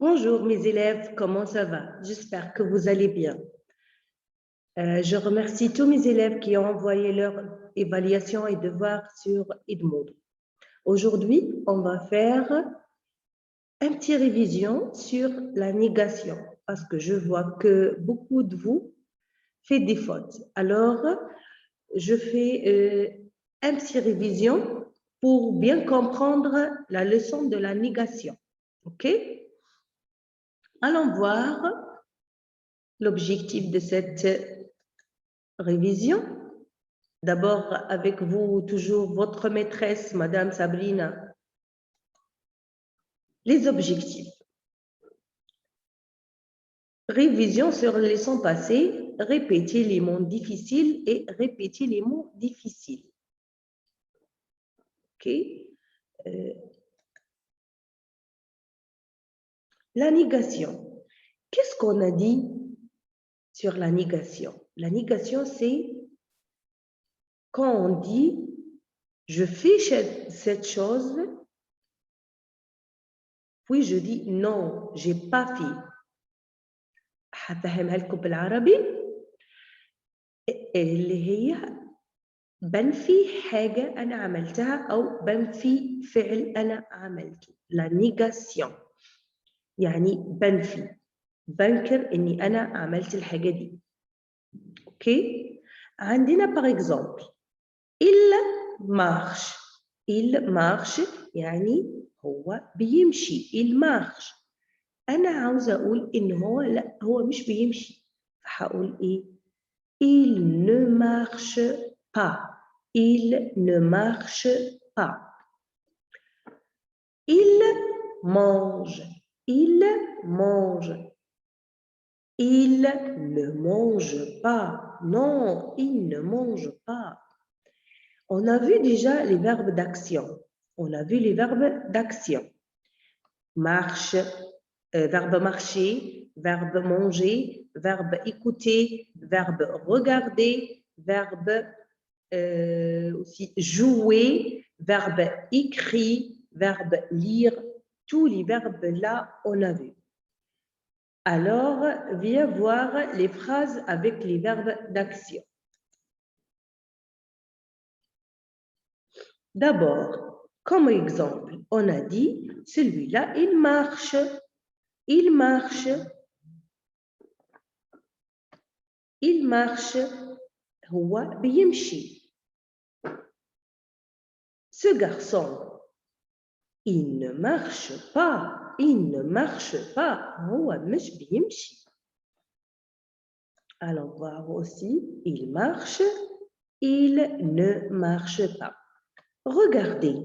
Bonjour mes élèves, comment ça va? J'espère que vous allez bien. Je remercie tous mes élèves qui ont envoyé leur évaluation et devoirs sur Edmodo. Aujourd'hui, on va faire une petite révision sur la négation parce que je vois que beaucoup de vous faites des fautes. Alors, je fais une petite révision pour bien comprendre la leçon de la négation. OK? Allons voir l'objectif de cette révision. D'abord, avec vous, toujours votre maîtresse, Madame Sabrina. Les objectifs. Révision sur les leçons passées, répéter les mots difficiles et répéter les mots difficiles. OK? La négation. Qu'est-ce qu'on a dit sur la négation? La négation, c'est quand on dit « je fais cette chose », puis je dis « non, je n'ai pas fait ». هفهمها لكم بالعربي اللي هي بنفي حاجة أنا عملتها أو بنفي فعل أنا عملته. La négation يعني بنفي بنكر إني أنا عملت الحاجة دي. أوكي؟ عندنا par exemple il marche. Il marche يعني هو بيمشي. Il marche. أنا عاوزة أقول إن هو لا هو مش بيمشي. فهقول إيه؟ Il ne marche pas. Il ne marche pas. Il mange. Il mange. Il ne mange pas. Non, il ne mange pas. On a vu déjà les verbes d'action. On a vu les verbes d'action. Marche, verbe marcher, verbe manger, verbe écouter, verbe regarder, verbe aussi jouer, verbe écrit, verbe lire. Tous les verbes là, on a vu. Alors, viens voir les phrases avec les verbes d'action. D'abord, comme exemple, on a dit, celui-là, il marche. Il marche. Il marche. هو بيمشي. Ce garçon, il ne marche pas. Il ne marche pas. هو مش بيمشي. Allons voir aussi, il marche. Il ne marche pas. Regardez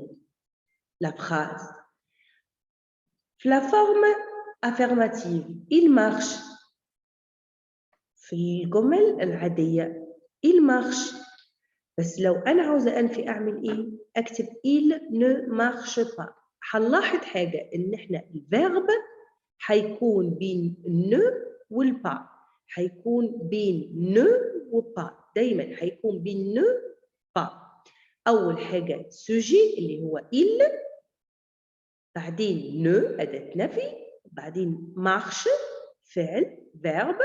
la phrase. La forme affirmative, il marche. في الجمل العادية il marche. بس لو أنا عاوزة أنفي أعمل إيه؟ أكتب il ne marche pas. هنلاحظ حاجة إن إحنا الفيرب هيكون بين ne والبا. هيكون بين ne وبا. دايما هيكون بين ne با. أول حاجة sujet اللي هو il. بعدين ne أداة نفي. بعدين marche فعل verb.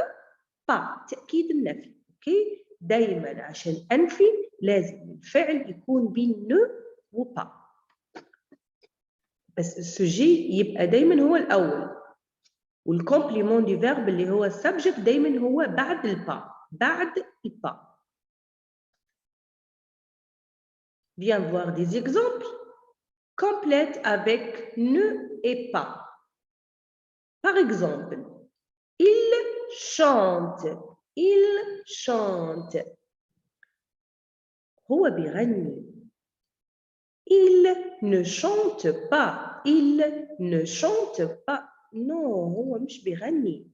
با تأكيد النفي. أوكي؟ دايما عشان أنفي لازم الفعل يكون بين نو وبا. بس السوجي يبقى دايما هو الأول. والكومبليمون دي فيرب اللي هو السبجكت دايما هو بعد البا. بعد البا. Viens voir des exemples. Complète avec ne et pas. Par exemple, il chante. Il chante. هو بيغني. Il ne chante pas. Il ne chante pas. Non, هو مش بيغني.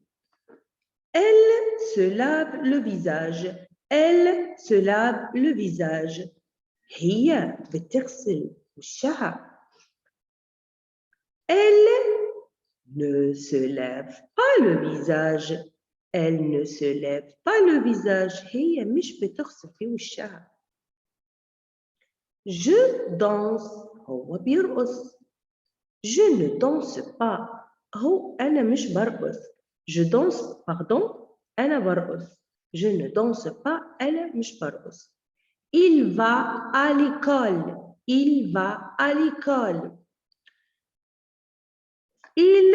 Elle se lave le visage. Elle se lave le visage. هي بتغسل وشها. Elle ne se lève pas le visage. Elle ne se lève pas le visage. هي مش بتغسل في وشها. Je danse. هو بيرقص. Je ne danse pas. هو أنا مش برقص. Je danse, pardon, أنا برقص. Je ne danse pas, أنا مش برقص. Il va à l'école. Il va à l'école. Il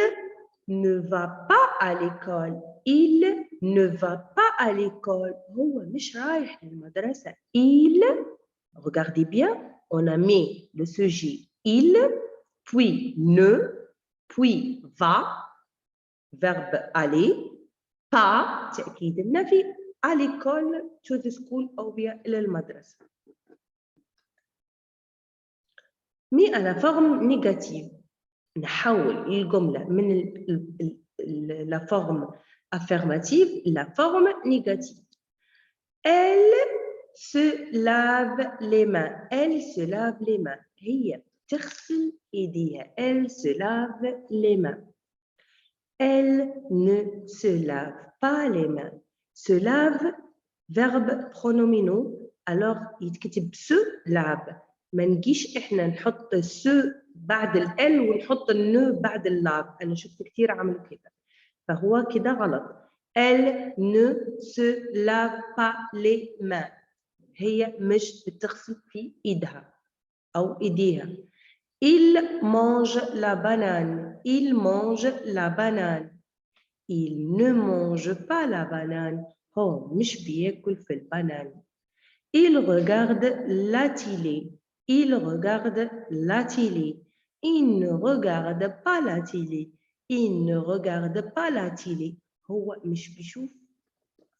ne va pas à l'école. Il ne va pas à l'école. هو مش رايح للمدرسة. Il, regardez bien, on a mis le sujet il, puis ne, puis va, verbe aller, pas, تأكيد النفي, à l'école, to the school أو bien إلى المدرسة. Mais à la forme négative, نحول الجملة من la forme affirmative la forme négative. Elle se lave les mains. Elle se lave les mains. هي تغسل ايديها. Elle se lave les mains. Elle ne se lave pas les mains. Se lave, verbe pronominaux. Alors يتكتب se lave. ما نجيش احنا نحط se بعد ال ونحط النو بعد اللاف. انا شفت كثير عملوا كده. فهو كده غلط. Elle ne se lave pas les mains. هي مش بتغسل في ايدها او ايديها. Il mange la banane. Il mange la banane. Il ne mange pas la banane. هو مش بياكل في البنان. Il regarde la télé. Il regarde la télé. Il ne regarde pas la télé. Il ne regarde pas la télé. هو مش بيشوف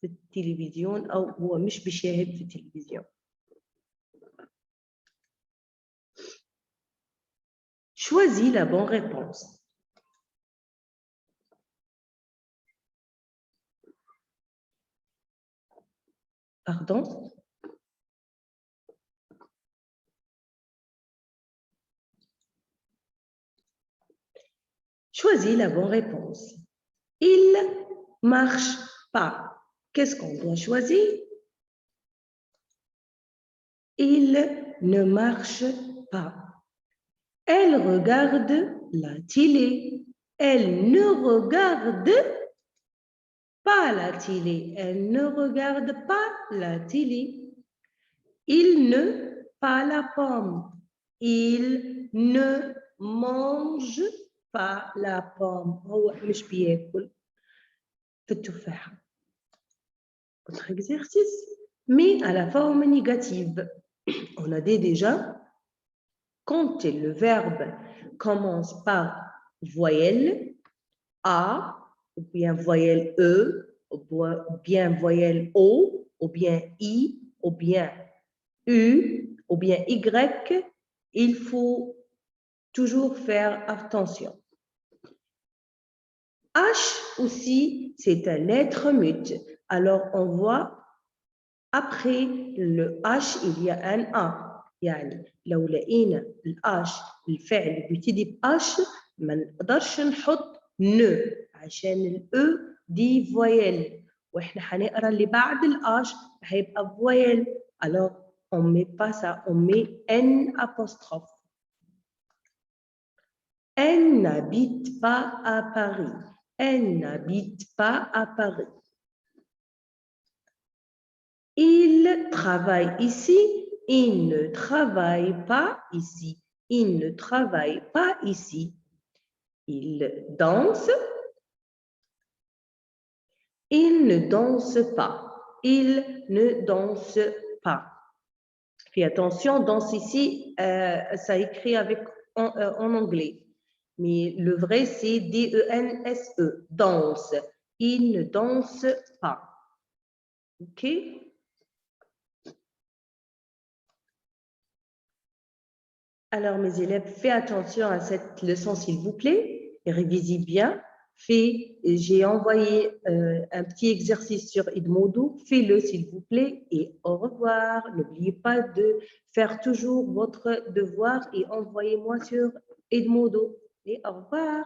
في التلفزيون أو هو مش بيشاهد في التلفزيون. Choisis la bonne réponse. Pardon? Choisis la bonne réponse. Il marche pas. Qu'est-ce qu'on doit choisir? Il ne marche pas. Elle regarde la télé. Elle ne regarde pas la télé. Elle ne regarde pas la télé. Il ne pas la pomme. Il ne mange pas la pomme. هو مش بياكل في التفاحة. Autre exercice, mais à la forme négative. On a dit déjà, quand le verbe commence par voyelle A, ou bien voyelle E, ou bien voyelle O, ou bien I, ou bien U, ou bien Y, il faut toujours faire attention. H aussi, c'est un lettre mute. Alors, on voit après le H, il y a un A. يعني لو لقينا ال H الفعل بيبتدي ب H ما نقدرش نحط ن عشان ال E دي voyelle واحنا هنقرا اللي بعد ال H هيبقى voyelle. Alors on met pas ça, on met N apostrophe. Elle n'habite pas à Paris. Elle n'habite pas à Paris. Il travaille ici. Il ne travaille pas ici. Il ne travaille pas ici. Il danse. Il ne danse pas. Il ne danse pas. Fais attention, danse ici, ça écrit avec en anglais. Mais le vrai, c'est D-E-N-S-E, danse. Il ne danse pas. OK? Alors, mes élèves, faites attention à cette leçon, s'il vous plaît, et révisez bien. J'ai envoyé un petit exercice sur Edmodo. Faites-le, s'il vous plaît, et au revoir. N'oubliez pas de faire toujours votre devoir et envoyez-moi sur Edmodo. Et au revoir.